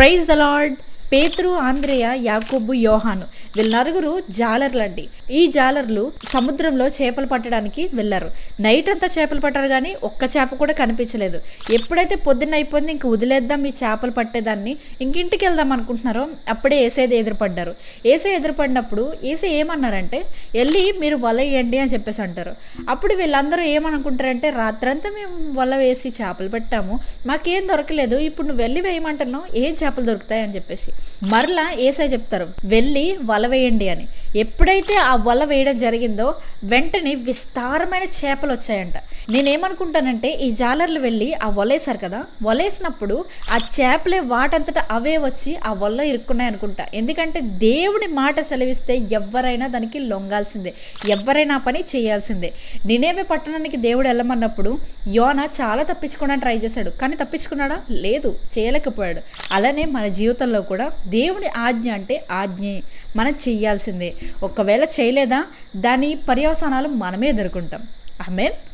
Praise the lord. పేతురు, ఆంద్రేయ, యాకోబు, యోహాను వీళ్ళ నలుగురు జాలర్లండి. ఈ జాలర్లు సముద్రంలో చేపలు పట్టడానికి వెళ్ళారు. నైట్ అంతా చేపలు పట్టారు కానీ ఒక్క చేప కూడా కనిపించలేదు. ఎప్పుడైతే పొద్దున్న అయిపోయింది ఇంక వదిలేద్దాం ఈ చేపలు పట్టేదాన్ని, ఇంకింటికి వెళ్దాం అనుకుంటున్నారో అప్పుడే ఏసై ఎదురుపడ్డారు. ఏసై ఎదురుపడినప్పుడు ఏసై ఏమన్నారంటే, వెళ్ళి మీరు వల వేయండి అని చెప్పేసి అంటారు. అప్పుడు వీళ్ళందరూ ఏమనుకుంటారంటే, రాత్రంతా మేము వల వేసి చేపలు పెట్టాము, మాకేం దొరకలేదు, ఇప్పుడు నువ్వు వెళ్ళి వేయమంటున్నావు, ఏం చేపలు దొరుకుతాయి అని చెప్పేసి మరలా ఏసై చెప్తారు, వెళ్ళి వల వేయండి అని. ఎప్పుడైతే ఆ వల వేయడం జరిగిందో వెంటనే విస్తారమైన చేపలు వచ్చాయంట. నేనేమనుకుంటానంటే, ఈ జాలర్లు వెళ్ళి ఆ వలేసారు కదా, వలేసినప్పుడు ఆ చేపలే వాటంతటా అవే వచ్చి ఆ వలలో ఇరుక్కున్నాయి అనుకుంటా. ఎందుకంటే దేవుడి మాట సెలవిస్తే ఎవరైనా దానికి లొంగాల్సిందే, ఎవరైనా పని చేయాల్సిందే. నినేవే పట్టణానికి దేవుడు వెళ్ళమన్నప్పుడు యోనా చాలా తప్పించుకోవడానికి ట్రై చేశాడు, కానీ తప్పించుకున్నాడా? లేదు, చేయలేకపోయాడు. అలానే మన జీవితంలో కూడా దేవుడి ఆజ్ఞ అంటే ఆజ్ఞే, మనం చెయ్యాల్సిందే. ఒకవేళ చేయలేదా దాని పర్యవసానాలు మనమే ఎదుర్కొంటాం. ఆమేన్.